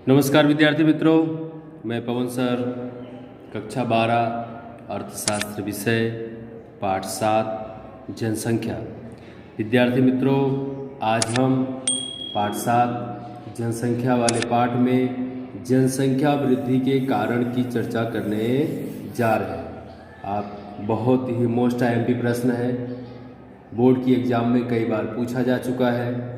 नमस्कार विद्यार्थी मित्रों, मैं पवन सर, कक्षा 12 अर्थशास्त्र विषय पाठ 7 जनसंख्या। विद्यार्थी मित्रों, आज हम पाठ 7 जनसंख्या वाले पाठ में जनसंख्या वृद्धि के कारण की चर्चा करने जा रहे हैं। आप बहुत ही मोस्ट आईएमपी प्रश्न है, बोर्ड की एग्जाम में कई बार पूछा जा चुका है।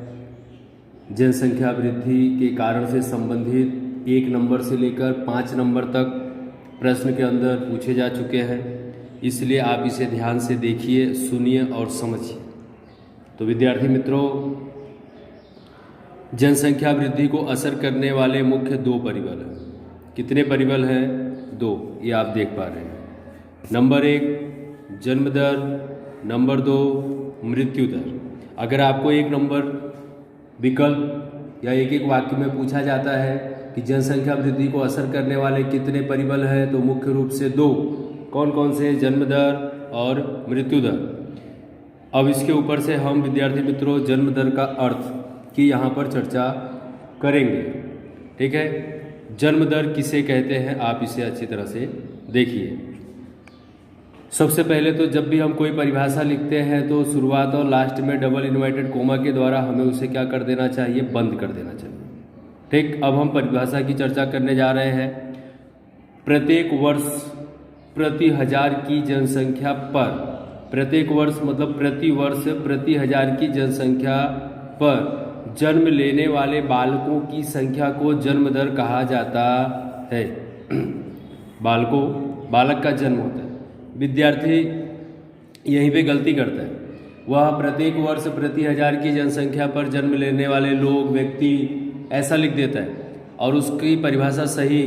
जनसंख्या वृद्धि के कारण से संबंधित 1 नंबर से लेकर 5 नंबर तक प्रश्न के अंदर पूछे जा चुके हैं, इसलिए आप इसे ध्यान से देखिए, सुनिए और समझिए। तो विद्यार्थी मित्रों, जनसंख्या वृद्धि को असर करने वाले मुख्य 2 परिबल हैं। कितने परिबल हैं? 2, ये आप देख पा रहे हैं। नंबर 1 जन्म दर, नंबर 2 मृत्यु दर। अगर आपको 1 नंबर विकल्प या एक वाक्य में पूछा जाता है कि जनसंख्या वृद्धि को असर करने वाले कितने परिबल हैं, तो मुख्य रूप से 2। कौन कौन से? जन्म दर और मृत्यु दर। अब इसके ऊपर से हम विद्यार्थी मित्रों जन्म दर का अर्थ की यहाँ पर चर्चा करेंगे। ठीक है, जन्म दर किसे कहते हैं, आप इसे अच्छी तरह से देखिए। सबसे पहले तो जब भी हम कोई परिभाषा लिखते हैं तो शुरुआत और लास्ट में डबल इन्वर्टेड कोमा के द्वारा हमें उसे क्या कर देना चाहिए? बंद कर देना चाहिए। ठीक, अब हम परिभाषा की चर्चा करने जा रहे हैं। प्रत्येक वर्ष प्रति 1000 की जनसंख्या पर, प्रत्येक वर्ष मतलब प्रति वर्ष प्रति 1000 की जनसंख्या पर जन्म लेने वाले बालकों की संख्या को जन्म दर कहा जाता है। बालक का जन्म होता है। विद्यार्थी यहीं पे गलती करता है, वह प्रत्येक वर्ष प्रति 1000 की जनसंख्या पर जन्म लेने वाले लोग, व्यक्ति ऐसा लिख देता है और उसकी परिभाषा सही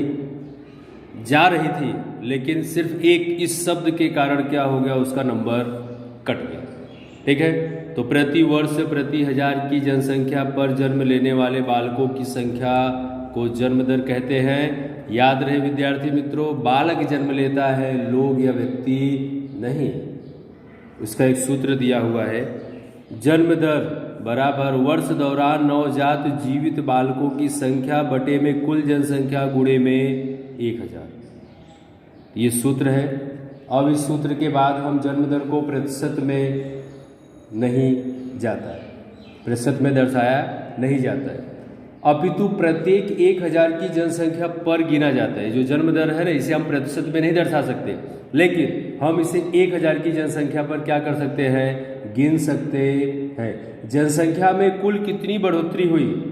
जा रही थी, लेकिन सिर्फ एक इस शब्द के कारण क्या हो गया, उसका नंबर कट गया। ठीक है, तो प्रति वर्ष प्रति 1000 की जनसंख्या पर जन्म लेने वाले बालकों की संख्या को जन्म दर कहते हैं। याद रहे विद्यार्थी मित्रों, बालक जन्म लेता है, लोग या व्यक्ति नहीं। उसका एक सूत्र दिया हुआ है, जन्म दर बराबर वर्ष दौरान नवजात जीवित बालकों की संख्या बटे में कुल जनसंख्या गुणे में 1000। ये सूत्र है। अब इस सूत्र के बाद हम जन्म दर को प्रतिशत में नहीं जाता है, प्रतिशत में दर्शाया नहीं जाता है, अपितु प्रत्येक 1000 की जनसंख्या पर गिना जाता है। जो जन्म दर है ना, इसे हम प्रतिशत में नहीं दर्शा सकते, लेकिन हम इसे 1000 की जनसंख्या पर क्या कर सकते हैं? गिन सकते हैं। जनसंख्या में कुल कितनी बढ़ोतरी हुई,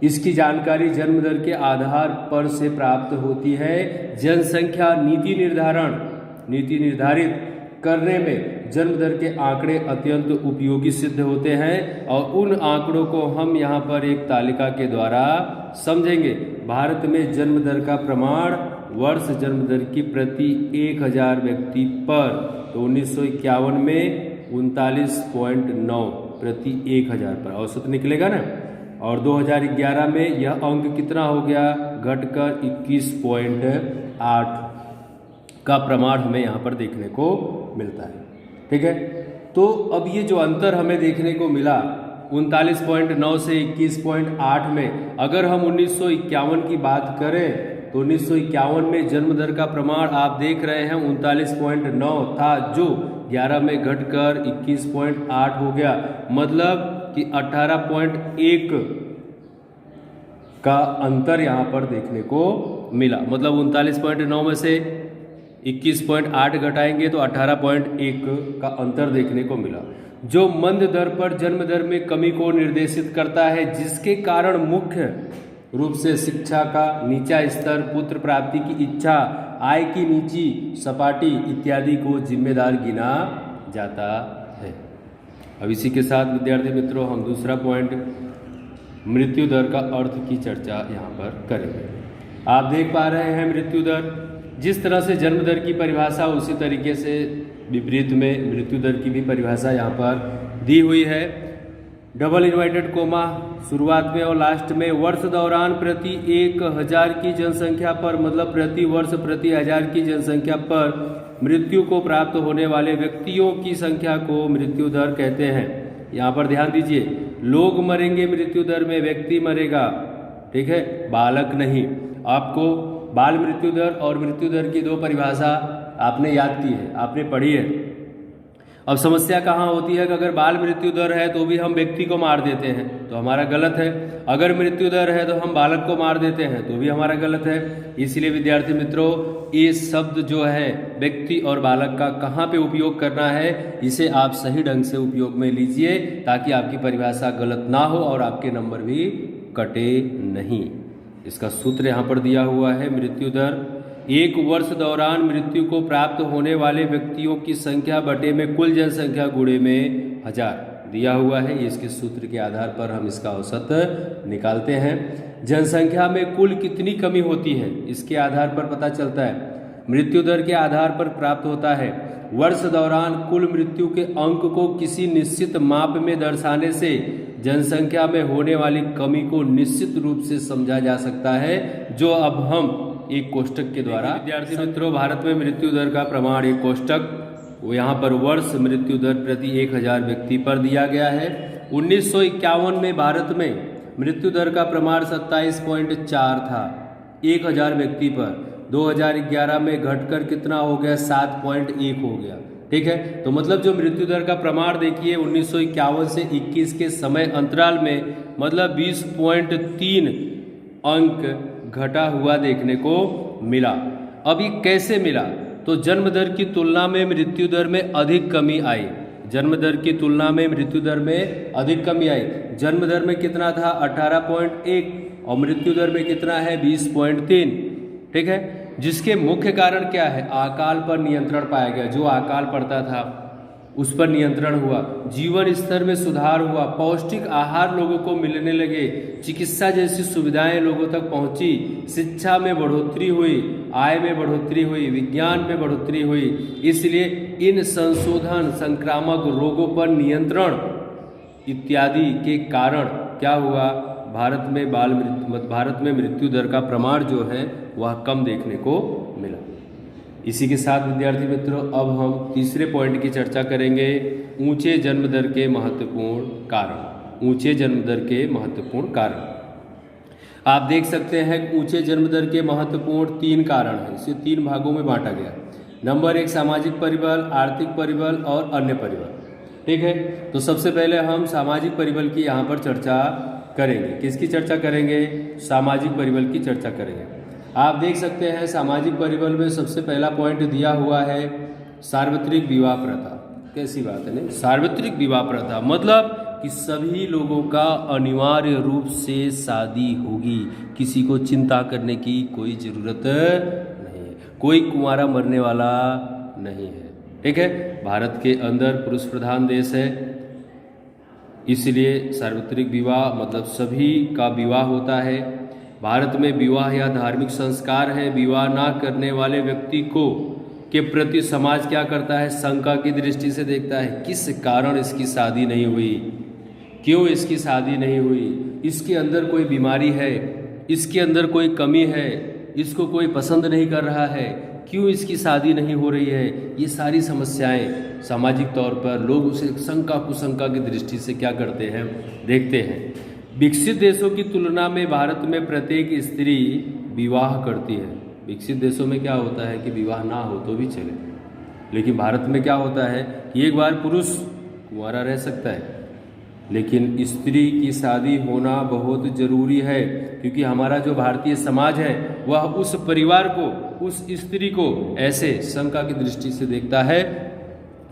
इसकी जानकारी जन्म दर के आधार पर से प्राप्त होती है। जनसंख्या नीति निर्धारित करने में जन्म दर के आंकड़े अत्यंत उपयोगी सिद्ध होते हैं और उन आंकड़ों को हम यहाँ पर एक तालिका के द्वारा समझेंगे। भारत में जन्म दर का प्रमाण वर्ष जन्म दर की प्रति 1000 व्यक्ति पर, तो 1951 में 39.9 प्रति 1000 पर औसत निकलेगा ना, और 2011 में यह अंक कितना हो गया? घटकर 21.8 का प्रमाण हमें यहाँ पर देखने को मिलता है। ठीक है, तो अब ये जो अंतर हमें देखने को मिला 39.9 से 21.8 में, अगर हम 1951 की बात करें तो 1951 में जन्म दर का प्रमाण आप देख रहे हैं 39.9 था, जो 11 में घटकर 21.8 हो गया। मतलब कि 18.1 का अंतर यहाँ पर देखने को मिला। मतलब 39.9 में से 21.8 घटाएंगे तो 18.1 का अंतर देखने को मिला, जो मंद दर पर जन्म दर में कमी को निर्देशित करता है, जिसके कारण मुख्य रूप से शिक्षा का नीचा स्तर, पुत्र प्राप्ति की इच्छा, आय की नीची सपाटी इत्यादि को जिम्मेदार गिना जाता है। अब इसी के साथ विद्यार्थी मित्रों हम दूसरा पॉइंट मृत्यु दर का अर्थ की चर्चा यहाँ पर करेंगे। आप देख पा रहे हैं मृत्यु दर, जिस तरह से जन्म दर की परिभाषा उसी तरीके से विपरीत में मृत्यु दर की भी परिभाषा यहाँ पर दी हुई है। डबल इन्वर्टेड कोमा शुरुआत में और लास्ट में, वर्ष दौरान प्रति 1000 की जनसंख्या पर, मतलब प्रति वर्ष प्रति 1000 की जनसंख्या पर मृत्यु को प्राप्त होने वाले व्यक्तियों की संख्या को मृत्यु दर कहते हैं। यहाँ पर ध्यान दीजिए, लोग मरेंगे मृत्यु दर में, व्यक्ति मरेगा ठीक है, बालक नहीं। आपको बाल मृत्यु दर और मृत्यु दर की दो परिभाषा आपने याद की है, आपने पढ़ी है। अब समस्या कहाँ होती है कि अगर बाल मृत्यु दर है तो भी हम व्यक्ति को मार देते हैं तो हमारा गलत है, अगर मृत्यु दर है तो हम बालक को मार देते हैं तो भी हमारा गलत है। इसलिए विद्यार्थी मित्रों, ये शब्द जो है व्यक्ति और बालक का कहाँ पे उपयोग करना है, इसे आप सही ढंग से उपयोग में लीजिए ताकि आपकी परिभाषा गलत ना हो और आपके नंबर भी कटे नहीं। इसका सूत्र यहाँ पर दिया हुआ है। मृत्यु दर एक वर्ष दौरान मृत्यु को प्राप्त होने वाले व्यक्तियों की संख्या बटे में कुल जनसंख्या गुणे में 1000 दिया हुआ है। इसके सूत्र के आधार पर हम इसका औसत निकालते हैं। जनसंख्या में कुल कितनी कमी होती है इसके आधार पर पता चलता है, मृत्यु दर के आधार पर प्राप्त होता है। वर्ष दौरान कुल मृत्यु के अंक को किसी निश्चित माप में दर्शाने से जनसंख्या में होने वाली कमी को निश्चित रूप से समझा जा सकता है, जो अब हम एक कोष्टक के द्वारा। विद्यार्थी मित्रों, भारत में मृत्यु दर का प्रमाण एक कोष्टक, वो यहाँ पर वर्ष मृत्यु दर प्रति 1000 व्यक्ति पर दिया गया है। 1951 में भारत में मृत्यु दर का प्रमाण 27.4 था 1000 व्यक्ति पर। 2011 में घटकर कितना हो गया, 7.1 हो गया। ठीक है, तो मतलब जो मृत्यु दर का प्रमाण देखिए 1951 से 21 के समय अंतराल में मतलब 20.3 अंक घटा हुआ देखने को मिला। अब ये कैसे मिला, तो जन्म दर की तुलना में मृत्यु दर में अधिक कमी आई। जन्म दर की तुलना में मृत्यु दर में अधिक कमी आई। जन्म दर में कितना था 18.1 और मृत्यु दर में कितना है 20.3। ठीक है, जिसके मुख्य कारण क्या है, अकाल पर नियंत्रण पाया गया। जो अकाल पड़ता था उस पर नियंत्रण हुआ, जीवन स्तर में सुधार हुआ, पौष्टिक आहार लोगों को मिलने लगे, चिकित्सा जैसी सुविधाएं लोगों तक पहुंची, शिक्षा में बढ़ोतरी हुई, आय में बढ़ोतरी हुई, विज्ञान में बढ़ोतरी हुई। इसलिए इन संशोधन, संक्रामक रोगों पर नियंत्रण इत्यादि के कारण क्या हुआ, भारत में मृत्यु दर का प्रमाण जो है वह कम देखने को मिला। इसी के साथ विद्यार्थी मित्रों, अब हम तीसरे पॉइंट की चर्चा करेंगे, ऊंचे जन्म दर के महत्वपूर्ण कारण। ऊंचे जन्म दर के महत्वपूर्ण कारण आप देख सकते हैं। ऊंचे जन्म दर के महत्वपूर्ण 3 कारण हैं, इसे 3 भागों में बांटा गया। नंबर 1 सामाजिक परिबल, आर्थिक परिबल और अन्य परिबल। ठीक है, तो सबसे पहले हम सामाजिक परिबल की यहाँ पर चर्चा करेंगे। किसकी चर्चा करेंगे, सामाजिक परिबल की चर्चा करेंगे। आप देख सकते हैं सामाजिक परिबल में सबसे पहला पॉइंट दिया हुआ है सार्वत्रिक विवाह प्रथा। कैसी बात है, नहीं, सार्वत्रिक विवाह प्रथा मतलब कि सभी लोगों का अनिवार्य रूप से शादी होगी, किसी को चिंता करने की कोई ज़रूरत नहीं है, कोई कुंवारा मरने वाला नहीं है। ठीक है, भारत के अंदर पुरुष प्रधान देश है, इसलिए सार्वत्रिक विवाह मतलब सभी का विवाह होता है। भारत में विवाह या धार्मिक संस्कार है। विवाह ना करने वाले व्यक्ति को के प्रति समाज क्या करता है, शंका की दृष्टि से देखता है। किस कारण इसकी शादी नहीं हुई, क्यों इसकी शादी नहीं हुई, इसके अंदर कोई बीमारी है, इसके अंदर कोई कमी है, इसको कोई पसंद नहीं कर रहा है, क्यों इसकी शादी नहीं हो रही है। ये सारी समस्याएं सामाजिक तौर पर लोग उसे शंका कुशंका की दृष्टि से क्या करते हैं, देखते हैं। विकसित देशों की तुलना में भारत में प्रत्येक स्त्री विवाह करती है। विकसित देशों में क्या होता है कि विवाह ना हो तो भी चले, लेकिन भारत में क्या होता है कि एक बार पुरुष कुंवारा रह सकता है, लेकिन स्त्री की शादी होना बहुत ज़रूरी है, क्योंकि हमारा जो भारतीय समाज है वह उस परिवार को, उस स्त्री को ऐसे शंका की दृष्टि से देखता है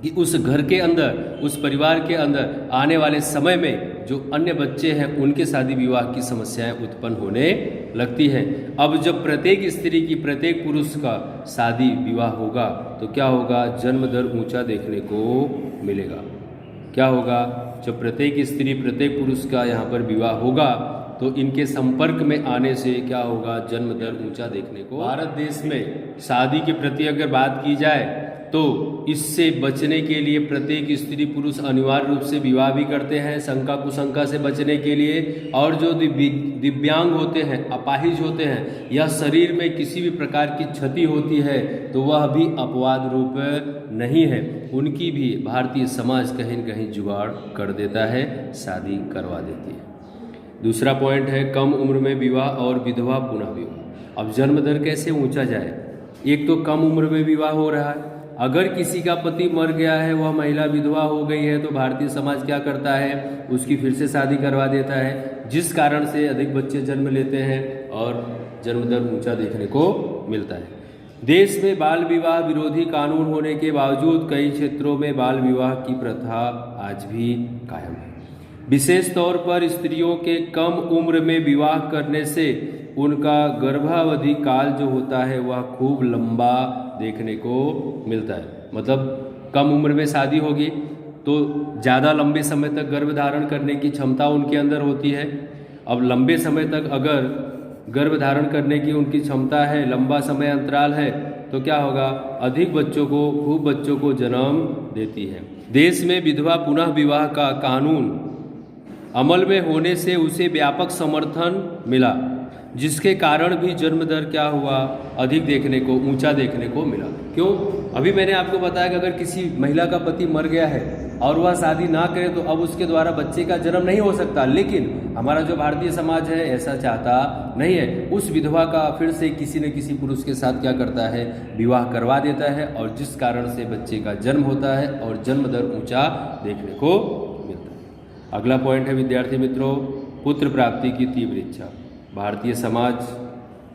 कि उस घर के अंदर, उस परिवार के अंदर आने वाले समय में जो अन्य बच्चे हैं उनके शादी विवाह की समस्याएं उत्पन्न होने लगती हैं। अब जब प्रत्येक स्त्री की, प्रत्येक पुरुष का शादी विवाह होगा तो क्या होगा, जन्म दर ऊंचा देखने को मिलेगा। क्या होगा, जब प्रत्येक स्त्री, प्रत्येक पुरुष का यहाँ पर विवाह होगा तो इनके संपर्क में आने से क्या होगा, जन्म दर ऊंचा देखने को। भारत देश में शादी के प्रति अगर बात की जाए तो इससे बचने के लिए प्रत्येक स्त्री पुरुष अनिवार्य रूप से विवाह भी करते हैं, शंका कुशंका से बचने के लिए। और जो दिव्यांग होते हैं, अपाहिज होते हैं या शरीर में किसी भी प्रकार की क्षति होती है तो वह भी अपवाद रूप नहीं है, उनकी भी भारतीय समाज कहीं न कहीं जुगाड़ कर देता है, शादी करवा देती है। दूसरा पॉइंट है कम उम्र में विवाह और विधवा पुनः विवाह। अब जन्म दर कैसे ऊंचा जाए? एक तो कम उम्र में विवाह हो रहा है, अगर किसी का पति मर गया है, वह महिला विधवा हो गई है, तो भारतीय समाज क्या करता है, उसकी फिर से शादी करवा देता है, जिस कारण से अधिक बच्चे जन्म लेते हैं और जन्म दर ऊंचा देखने को मिलता है। देश में बाल विवाह विरोधी कानून होने के बावजूद कई क्षेत्रों में बाल विवाह की प्रथा आज भी कायम है। विशेष तौर पर स्त्रियों के कम उम्र में विवाह करने से उनका गर्भावधि काल जो होता है वह खूब लंबा देखने को मिलता है। मतलब कम उम्र में शादी होगी तो ज़्यादा लंबे समय तक गर्भ धारण करने की क्षमता उनके अंदर होती है। अब लंबे समय तक अगर गर्भ धारण करने की उनकी क्षमता है, लंबा समय अंतराल है, तो क्या होगा, अधिक बच्चों को, खूब बच्चों को जन्म देती है। देश में विधवा पुनः विवाह का कानून अमल में होने से उसे व्यापक समर्थन मिला, जिसके कारण भी जन्म दर क्या हुआ, अधिक देखने को, ऊंचा देखने को मिला। क्यों? अभी मैंने आपको बताया कि अगर किसी महिला का पति मर गया है और वह शादी ना करे तो अब उसके द्वारा बच्चे का जन्म नहीं हो सकता, लेकिन हमारा जो भारतीय समाज है ऐसा चाहता नहीं है। उस विधवा का फिर से किसी न किसी पुरुष के साथ क्या करता है, विवाह करवा देता है, और जिस कारण से बच्चे का जन्म होता है और जन्म दर ऊंचा देखने को मिलता है। अगला पॉइंट है विद्यार्थी मित्रों, पुत्र प्राप्ति की तीव्र इच्छा। भारतीय समाज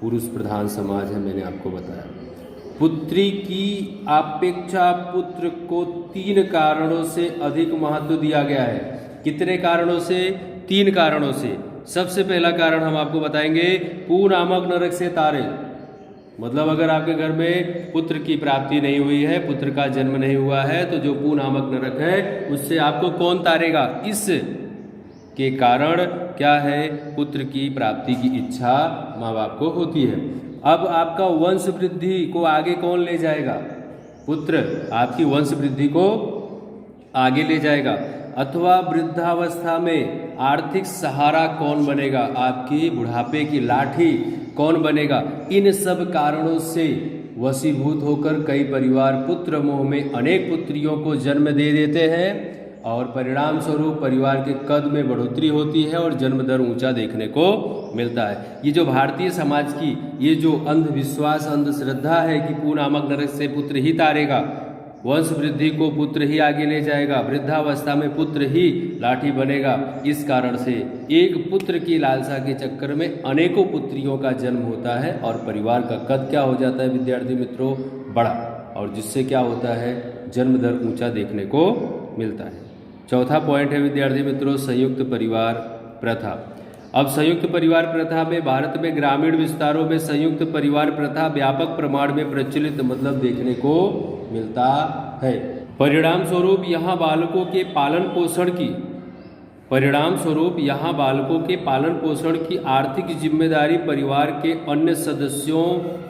पुरुष प्रधान समाज है, मैंने आपको बताया। पुत्री की अपेक्षा पुत्र को 3 कारणों से अधिक महत्व दिया गया है। कितने कारणों से? 3 कारणों से। सबसे पहला कारण हम आपको बताएंगे, पू नामक नरक से तारे। मतलब अगर आपके घर में पुत्र की प्राप्ति नहीं हुई है, पुत्र का जन्म नहीं हुआ है, तो जो पू नामक नरक है उससे आपको कौन तारेगा? इस के कारण क्या है, पुत्र की प्राप्ति की इच्छा माँ बाप को होती है। अब आपका वंश वृद्धि को आगे कौन ले जाएगा? पुत्र आपकी वंश वृद्धि को आगे ले जाएगा। अथवा वृद्धावस्था में आर्थिक सहारा कौन बनेगा? आपकी बुढ़ापे की लाठी कौन बनेगा? इन सब कारणों से वशीभूत होकर कई परिवार पुत्र मोह में अनेक पुत्रियों को जन्म दे देते हैं, और परिणाम स्वरूप परिवार के कद में बढ़ोतरी होती है और जन्म दर ऊंचा देखने को मिलता है। ये जो भारतीय समाज की ये जो अंधविश्वास, अंधश्रद्धा है कि पू नामक नरक से पुत्र ही तारेगा, वंश वृद्धि को पुत्र ही आगे ले जाएगा, वृद्धावस्था में पुत्र ही लाठी बनेगा, इस कारण से एक पुत्र की लालसा के चक्कर में अनेकों पुत्रियों का जन्म होता है और परिवार का कद क्या हो जाता है विद्यार्थी मित्रों? बड़ा, और जिससे क्या होता है, जन्म दर ऊंचा देखने को मिलता है। चौथा पॉइंट है विद्यार्थी मित्रों, संयुक्त परिवार प्रथा। अब संयुक्त परिवार प्रथा में भारत में ग्रामीण विस्तारों में संयुक्त परिवार प्रथा व्यापक प्रमाण में प्रचलित देखने को मिलता है। परिणाम स्वरूप यहाँ बालकों के पालन पोषण की आर्थिक जिम्मेदारी परिवार के अन्य सदस्यों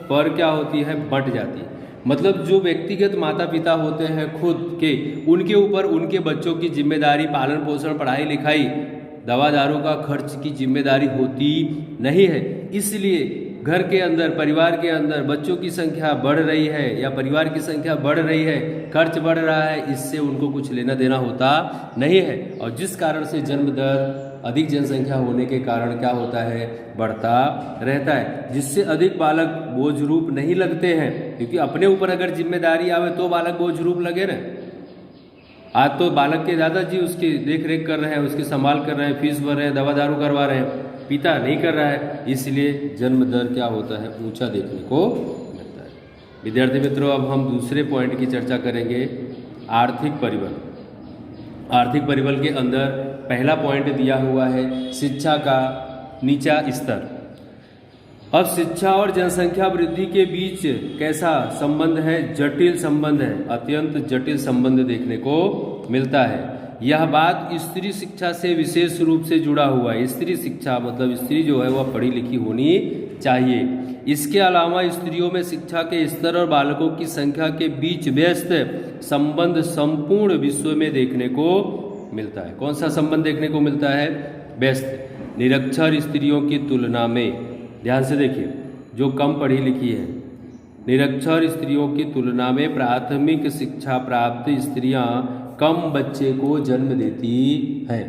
पर क्या होती है, बंट जाती है। मतलब जो व्यक्तिगत माता पिता होते हैं खुद के, उनके ऊपर उनके बच्चों की जिम्मेदारी, पालन पोषण, पढ़ाई लिखाई, दवा दारू का खर्च की जिम्मेदारी होती नहीं है। इसलिए घर के अंदर, परिवार के अंदर बच्चों की संख्या बढ़ रही है या परिवार की संख्या बढ़ रही है, खर्च बढ़ रहा है, इससे उनको कुछ लेना देना होता नहीं है, और जिस कारण से जन्म दर, अधिक जनसंख्या होने के कारण क्या होता है, बढ़ता रहता है, जिससे अधिक बालक बोझ रूप नहीं लगते हैं। क्योंकि अपने ऊपर अगर जिम्मेदारी आवे तो बालक बोझ रूप लगे ना। आज तो बालक के दादाजी उसकी देख रेख कर रहे हैं, उसकी संभाल कर रहे हैं, फीस भर रहे हैं, दवा दारू करवा रहे हैं, पिता नहीं कर रहा है, इसलिए जन्म दर क्या होता है, ऊंचा देखने को मिलता है। विद्यार्थी मित्रों, अब हम दूसरे पॉइंट की चर्चा करेंगे, आर्थिक परिबल। आर्थिक परिबल के अंदर पहला पॉइंट दिया हुआ है शिक्षा का नीचा स्तर। अब शिक्षा और जनसंख्या वृद्धि के बीच कैसा संबंध है? जटिल संबंध है, अत्यंत जटिल संबंध देखने को मिलता है। यह बात स्त्री शिक्षा से विशेष रूप से जुड़ा हुआ है। स्त्री शिक्षा मतलब स्त्री जो है वह पढ़ी लिखी होनी चाहिए। इसके अलावा स्त्रियों में शिक्षा के स्तर और बालकों की संख्या के बीच व्यस्त संबंध संपूर्ण विश्व में देखने को मिलता है। कौन सा संबंध देखने को मिलता है? व्यस्त। निरक्षर स्त्रियों की तुलना में, ध्यान से देखिए, जो कम पढ़ी लिखी है, निरक्षर स्त्रियों की तुलना में प्राथमिक शिक्षा प्राप्त स्त्रियां कम बच्चे को जन्म देती हैं।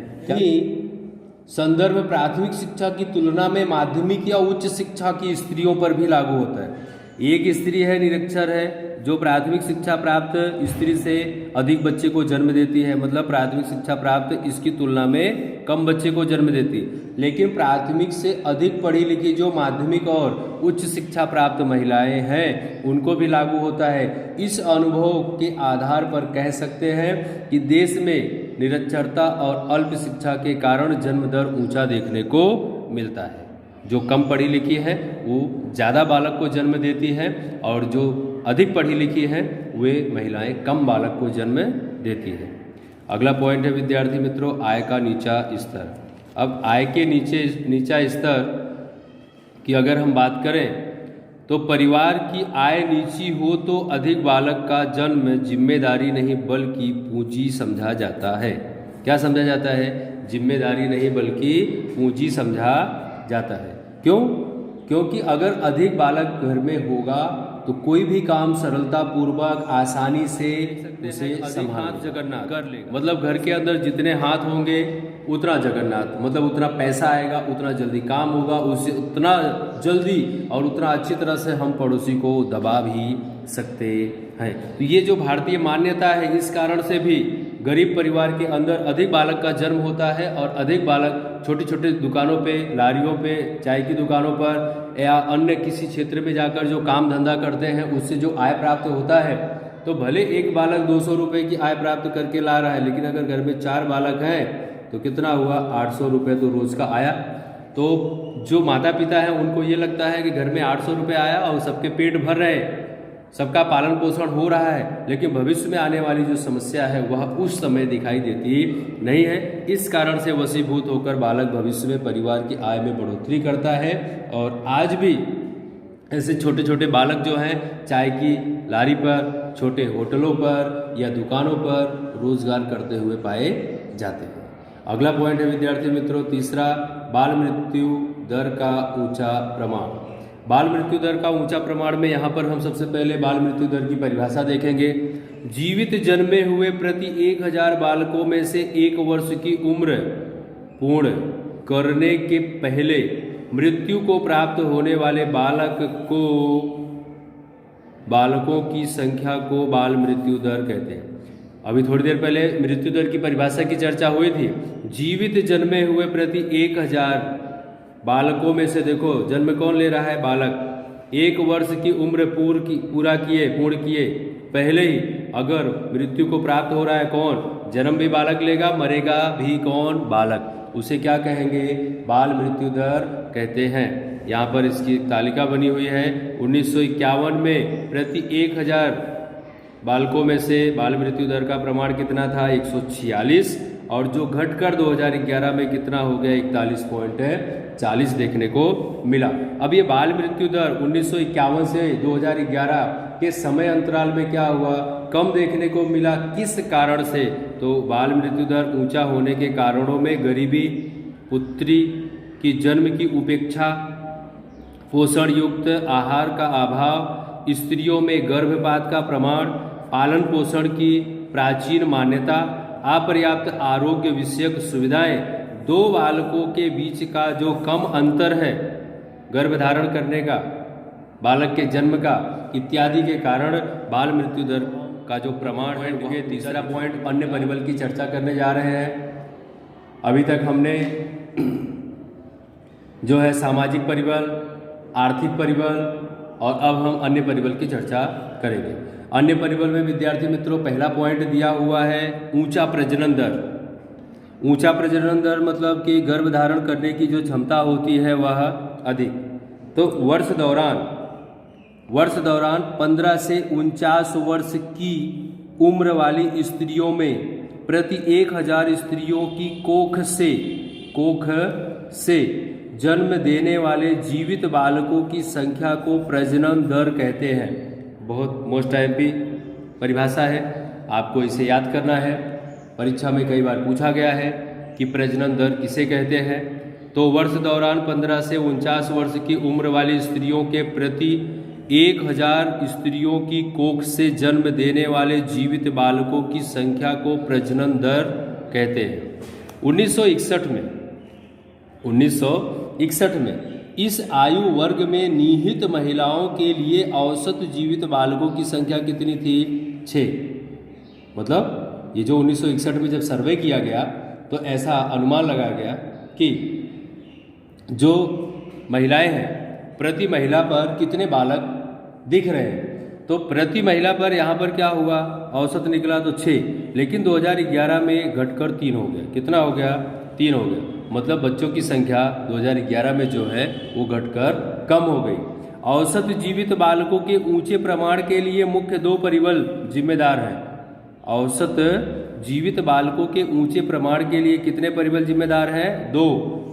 संदर्भ प्राथमिक शिक्षा की तुलना में माध्यमिक या उच्च शिक्षा की स्त्रियों पर भी लागू होता है। एक स्त्री है, निरक्षर है, जो प्राथमिक शिक्षा प्राप्त स्त्री से अधिक बच्चे को जन्म देती है, मतलब प्राथमिक शिक्षा प्राप्त इसकी तुलना में कम बच्चे को जन्म देती है। लेकिन प्राथमिक से अधिक पढ़ी लिखी जो माध्यमिक और उच्च शिक्षा प्राप्त महिलाएं हैं उनको भी लागू होता है। इस अनुभव के आधार पर कह सकते हैं कि देश में निरक्षरता और अल्प शिक्षा के कारण जन्म दर ऊंचा देखने को मिलता है। जो कम पढ़ी लिखी है वो ज़्यादा बालक को जन्म देती है और जो अधिक पढ़ी लिखी है वे महिलाएं कम बालक को जन्म देती है। अगला पॉइंट है विद्यार्थी मित्रों, आय का नीचा स्तर। अब आय के नीचा स्तर की अगर हम बात करें तो परिवार की आय नीची हो तो अधिक बालक का जन्म जिम्मेदारी नहीं बल्कि पूंजी समझा जाता है। क्या समझा जाता है? जिम्मेदारी नहीं बल्कि पूंजी समझा जाता है। क्यों? क्योंकि अगर अधिक बालक घर में होगा तो कोई भी काम सरलता पूर्वक आसानी से उसे संभाल जगन्नाथ कर लेगा। मतलब घर के अंदर जितने हाथ होंगे उतना जगन्नाथ, मतलब उतना पैसा आएगा, उतना जल्दी काम होगा, उससे उतना जल्दी और उतना अच्छी तरह से हम पड़ोसी को दबा भी सकते हैं। तो ये जो भारतीय मान्यता है, इस कारण से भी गरीब परिवार के अंदर अधिक बालक का जन्म होता है और अधिक बालक छोटी छोटी दुकानों पे, लारियों पे, चाय की दुकानों पर या अन्य किसी क्षेत्र में जाकर जो काम धंधा करते हैं उससे जो आय प्राप्त होता है, तो भले एक बालक 200 रुपये की आय प्राप्त करके ला रहा है, लेकिन अगर घर में 4 बालक हैं तो कितना हुआ? 800 रुपये तो रोज़ का आया। तो जो माता पिता हैं उनको ये लगता है कि घर में 800 रुपये आया और सबके पेट भर रहे, सबका पालन पोषण हो रहा है, लेकिन भविष्य में आने वाली जो समस्या है वह उस समय दिखाई देती नहीं है। इस कारण से वशीभूत होकर बालक भविष्य में परिवार की आय में बढ़ोतरी करता है। और आज भी ऐसे छोटे छोटे बालक जो हैं चाय की लारी पर, छोटे होटलों पर या दुकानों पर रोजगार करते हुए पाए जाते हैं। अगला पॉइंट है विद्यार्थी मित्रों, तीसरा, बाल मृत्यु दर का ऊंचा प्रमाण। बाल मृत्यु दर का ऊंचा प्रमाण में यहाँ पर हम सबसे पहले बाल मृत्यु दर की परिभाषा देखेंगे। जीवित जन्मे हुए प्रति 1000 बालकों में से 1 वर्ष की उम्र पूर्ण करने के पहले मृत्यु को प्राप्त होने वाले बालकों की संख्या को बाल मृत्यु दर कहते हैं। अभी थोड़ी देर पहले मृत्यु दर की परिभाषा की चर्चा हुई थी। जीवित जन्मे हुए प्रति 1000 बालकों में से, देखो जन्म कौन ले रहा है? बालक। 1 वर्ष की उम्र पूर्ण किए पहले ही अगर मृत्यु को प्राप्त हो रहा है, कौन? जन्म भी बालक लेगा, मरेगा भी कौन? बालक। उसे क्या कहेंगे? बाल मृत्यु दर कहते हैं। यहाँ पर इसकी तालिका बनी हुई है। 1951 में प्रति 1000 बालकों में से बाल मृत्यु दर का प्रमाण कितना था? 146, और जो घटकर 2011 में कितना हो गया? 41.40 देखने को मिला। अब ये बाल मृत्यु दर 1951 से 2011 के समय अंतराल में क्या हुआ? कम देखने को मिला। किस कारण से? तो बाल मृत्यु दर ऊंचा होने के कारणों में गरीबी, पुत्री की जन्म की उपेक्षा, पोषण युक्त आहार का अभाव, स्त्रियों में गर्भपात का प्रमाण, पालन पोषण की प्राचीन मान्यता, अपर्याप्त आरोग्य विषयक सुविधाएं, 2 बालकों के बीच का जो कम अंतर है गर्भधारण करने का, बालक के जन्म का, इत्यादि के कारण बाल मृत्यु दर का जो प्रमाण है। तीसरा पॉइंट, अन्य परिबल की चर्चा करने जा रहे हैं। अभी तक हमने जो है सामाजिक परिबल, आर्थिक परिबल, और अब हम अन्य परिबल की चर्चा करेंगे। अन्य परिबल में विद्यार्थी मित्रों पहला पॉइंट दिया हुआ है ऊंचा प्रजनन दर। ऊंचा प्रजनन दर मतलब कि गर्भधारण करने की जो क्षमता होती है वह अधिक। तो वर्ष दौरान 15 से 49 वर्ष की उम्र वाली स्त्रियों में प्रति 1000 स्त्रियों की कोख से जन्म देने वाले जीवित बालकों की संख्या को प्रजनन दर कहते हैं। बहुत मोस्ट एमपी परिभाषा है, आपको इसे याद करना है। परीक्षा में कई बार पूछा गया है कि प्रजनन दर किसे कहते हैं। तो वर्ष दौरान 15 से 49 वर्ष की उम्र वाली स्त्रियों के प्रति 1000 स्त्रियों की कोख से जन्म देने वाले जीवित बालकों की संख्या को प्रजनन दर कहते हैं। 1961 1961 में इस आयु वर्ग में निहित महिलाओं के लिए औसत जीवित बालकों की संख्या कितनी थी? 6। मतलब ये जो 1961 में जब सर्वे किया गया तो ऐसा अनुमान लगाया गया कि जो महिलाएं हैं प्रति महिला पर कितने बालक दिख रहे हैं। तो प्रति महिला पर यहाँ पर क्या हुआ, औसत निकला तो 6, लेकिन 2011 में घटकर 3 हो गया। कितना हो गया? 3 हो गया। मतलब बच्चों की संख्या 2011 में जो है वो घटकर कम हो गई। औसत जीवित बालकों के ऊंचे प्रमाण के लिए मुख्य 2 परिबल जिम्मेदार हैं। औसत जीवित बालकों के ऊंचे प्रमाण के लिए कितने परिबल जिम्मेदार हैं? 2।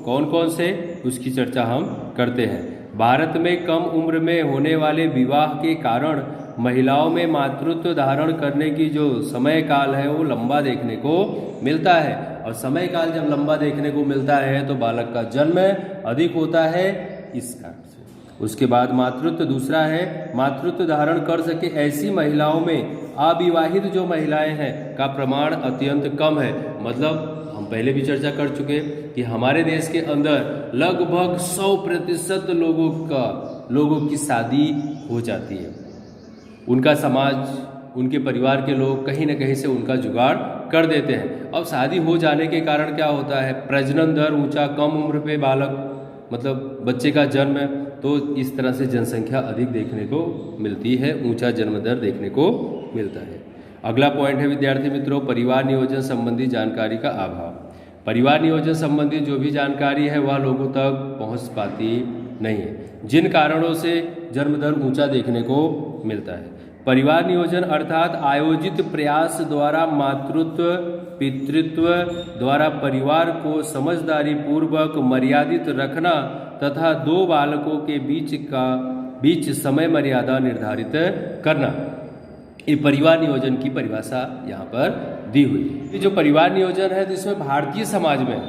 कौन कौन से, उसकी चर्चा हम करते हैं। भारत में कम उम्र में होने वाले विवाह के कारण महिलाओं में मातृत्व धारण करने की जो समय काल है वो लंबा देखने को मिलता है। और समय काल जब लंबा देखने को मिलता है तो बालक का जन्म अधिक होता है इस कारण से। उसके बाद मातृत्व दूसरा है, मातृत्व धारण कर सके ऐसी महिलाओं में अविवाहित जो महिलाएं हैं का प्रमाण अत्यंत कम है। मतलब हम पहले भी चर्चा कर चुके कि हमारे देश के अंदर लगभग 100% लोगों की शादी हो जाती है। उनका समाज, उनके परिवार के लोग कहीं न कहीं से उनका जुगाड़ कर देते हैं। अब शादी हो जाने के कारण क्या होता है, प्रजनन दर ऊंचा, कम उम्र पे बालक मतलब बच्चे का जन्म, तो इस तरह से जनसंख्या अधिक देखने को मिलती है, ऊंचा जन्म दर देखने को मिलता है। अगला पॉइंट है विद्यार्थी मित्रों, परिवार नियोजन संबंधी जानकारी का अभाव। परिवार नियोजन संबंधी जो भी जानकारी है वह लोगों तक पहुंच पाती नहीं है, जिन कारणों से जन्म दर ऊंचा देखने को मिलता है। परिवार नियोजन अर्थात आयोजित प्रयास द्वारा मातृत्व पितृत्व द्वारा परिवार को समझदारी पूर्वक मर्यादित रखना तथा 2 बालकों के बीच समय मर्यादा निर्धारित करना, ये परिवार नियोजन की परिभाषा यहाँ पर दी हुई है। ये जो परिवार नियोजन है तो इसमें भारतीय समाज में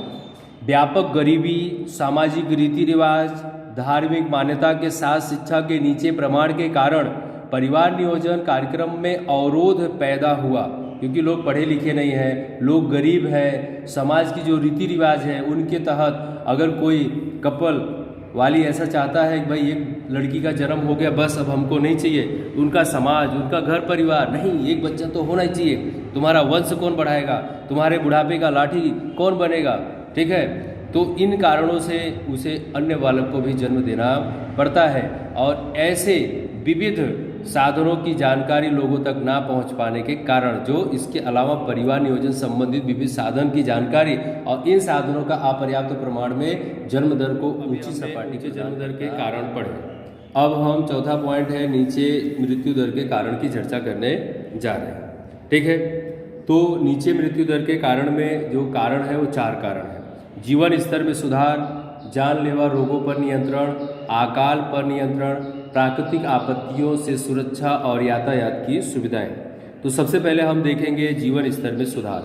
व्यापक गरीबी, सामाजिक रीति रिवाज, धार्मिक मान्यता के साथ शिक्षा के नीचे प्रमाण के कारण परिवार नियोजन कार्यक्रम में अवरोध पैदा हुआ, क्योंकि लोग पढ़े लिखे नहीं हैं, लोग गरीब हैं। समाज की जो रीति रिवाज है उनके तहत अगर कोई कपल वाली ऐसा चाहता है कि भाई एक लड़की का जन्म हो गया बस अब हमको नहीं चाहिए, उनका समाज, उनका घर परिवार, नहीं एक बच्चा तो होना ही चाहिए, तुम्हारा वंश कौन बढ़ाएगा, तुम्हारे बुढ़ापे का लाठी कौन बनेगा, ठीक है। तो इन कारणों से उसे अन्य बालक को भी जन्म देना पड़ता है। और ऐसे विविध साधनों की जानकारी लोगों तक ना पहुंच पाने के कारण जो इसके अलावा परिवार नियोजन संबंधित विविध साधन की जानकारी और इन साधनों का अपर्याप्त प्रमाण में जन्म दर को ऊंची सपाटी के जन्म दर के कारण पढ़े। अब हम चौथा पॉइंट है नीचे मृत्यु दर के कारण की चर्चा करने जा रहे हैं, ठीक है। तो नीचे मृत्यु दर के कारण में जो कारण है वो 4 कारण है। जीवन स्तर में सुधार, जानलेवा रोगों पर नियंत्रण, अकाल पर नियंत्रण, प्राकृतिक आपत्तियों से सुरक्षा और यातायात की सुविधाएं। तो सबसे पहले हम देखेंगे जीवन स्तर में सुधार।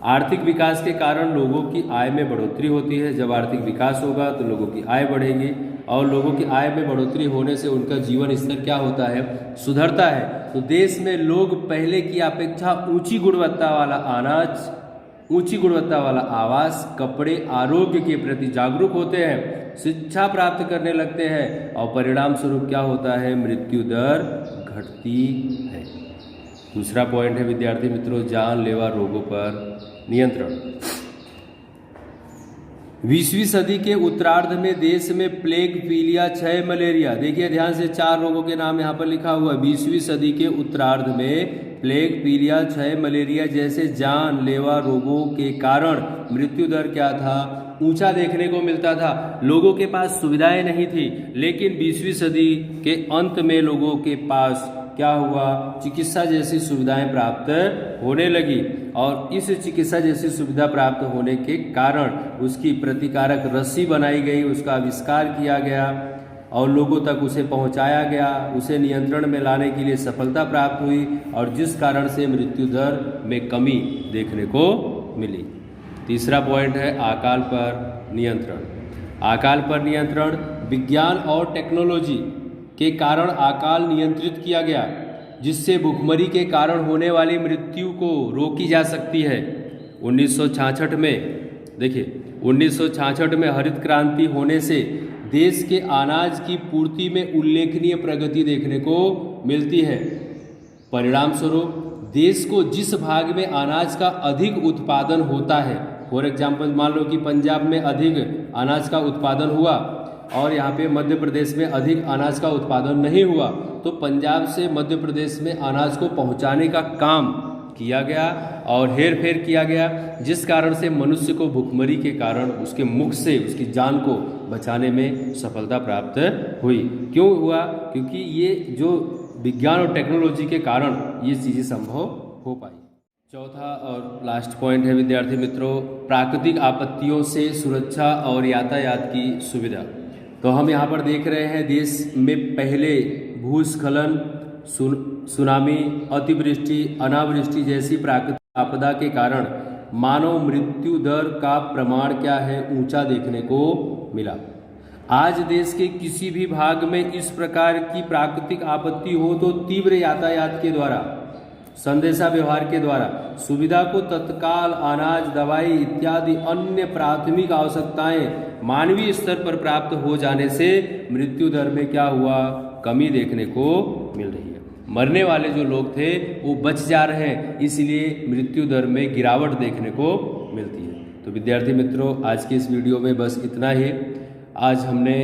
आर्थिक विकास के कारण लोगों की आय में बढ़ोतरी होती है। जब आर्थिक विकास होगा तो लोगों की आय बढ़ेगी और लोगों की आय में बढ़ोतरी होने से उनका जीवन स्तर क्या होता है, सुधरता है। तो देश में लोग पहले की अपेक्षा ऊंची गुणवत्ता वाला अनाज, ऊंची गुणवत्ता वाला आवास, कपड़े, आरोग्य के प्रति जागरूक होते हैं, शिक्षा प्राप्त करने लगते हैं और परिणाम स्वरूप क्या होता है, मृत्यु दर घटती है। दूसरा पॉइंट है विद्यार्थी मित्रों, जानलेवा रोगों पर नियंत्रण। 20वीं सदी के उत्तरार्ध में देश में प्लेग, पीलिया, क्षय, मलेरिया, देखिए ध्यान से 4 रोगों के नाम यहाँ पर लिखा हुआ है। 20वीं सदी के उत्तरार्ध में प्लेग, पीलिया, क्षय, मलेरिया जैसे जानलेवा रोगों के कारण मृत्यु दर क्या था, ऊंचा देखने को मिलता था। लोगों के पास सुविधाएं नहीं थी, लेकिन 20वीं सदी के अंत में लोगों के पास क्या हुआ, चिकित्सा जैसी सुविधाएं प्राप्त होने लगी और इस चिकित्सा जैसी सुविधा प्राप्त होने के कारण उसकी प्रतिकारक रस्सी बनाई गई, उसका आविष्कार किया गया और लोगों तक उसे पहुंचाया गया, उसे नियंत्रण में लाने के लिए सफलता प्राप्त हुई और जिस कारण से मृत्यु दर में कमी देखने को मिली। तीसरा पॉइंट है अकाल पर नियंत्रण। अकाल पर नियंत्रण, विज्ञान और टेक्नोलॉजी के कारण अकाल नियंत्रित किया गया, जिससे भूखमरी के कारण होने वाली मृत्यु को रोकी जा सकती है। 1966 में देखिए 1966 में हरित क्रांति होने से देश के अनाज की पूर्ति में उल्लेखनीय प्रगति देखने को मिलती है। परिणाम स्वरूप देश को जिस भाग में अनाज का अधिक उत्पादन होता है, फॉर एग्जाम्पल मान लो कि पंजाब में अधिक अनाज का उत्पादन हुआ और यहाँ पे मध्य प्रदेश में अधिक अनाज का उत्पादन नहीं हुआ, तो पंजाब से मध्य प्रदेश में अनाज को पहुँचाने का काम किया गया और हेर फेर किया गया, जिस कारण से मनुष्य को भुखमरी के कारण उसके मुख से उसकी जान को बचाने में सफलता प्राप्त हुई। क्यों हुआ? क्योंकि ये जो विज्ञान और टेक्नोलॉजी के कारण ये चीज़ें संभव हो पाई। चौथा और लास्ट पॉइंट है विद्यार्थी मित्रों, प्राकृतिक आपत्तियों से सुरक्षा और यातायात की सुविधा। तो हम यहाँ पर देख रहे हैं देश में पहले भूस्खलन, सुनामी, अतिवृष्टि, अनावृष्टि जैसी प्राकृतिक आपदा के कारण मानव मृत्यु दर का प्रमाण क्या है, ऊंचा देखने को मिला। आज देश के किसी भी भाग में इस प्रकार की प्राकृतिक आपत्ति हो तो तीव्र यातायात के द्वारा, संदेशा व्यवहार के द्वारा सुविधा को तत्काल अनाज, दवाई इत्यादि अन्य प्राथमिक आवश्यकताएं मानवीय स्तर पर प्राप्त हो जाने से मृत्यु दर में क्या हुआ, कमी देखने को मिल रही है। मरने वाले जो लोग थे वो बच जा रहे हैं, इसलिए मृत्यु दर में गिरावट देखने को मिलती है। तो विद्यार्थी मित्रों, आज की इस वीडियो में बस इतना ही। आज हमने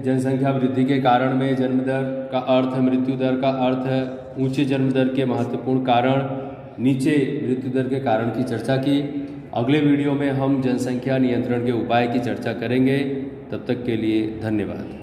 जनसंख्या वृद्धि के कारण में जन्म दर का अर्थ, मृत्यु दर का अर्थ, ऊंचे जन्म दर के महत्वपूर्ण कारण, नीचे मृत्यु दर के कारण की चर्चा की। अगले वीडियो में हम जनसंख्या नियंत्रण के उपाय की चर्चा करेंगे। तब तक के लिए धन्यवाद।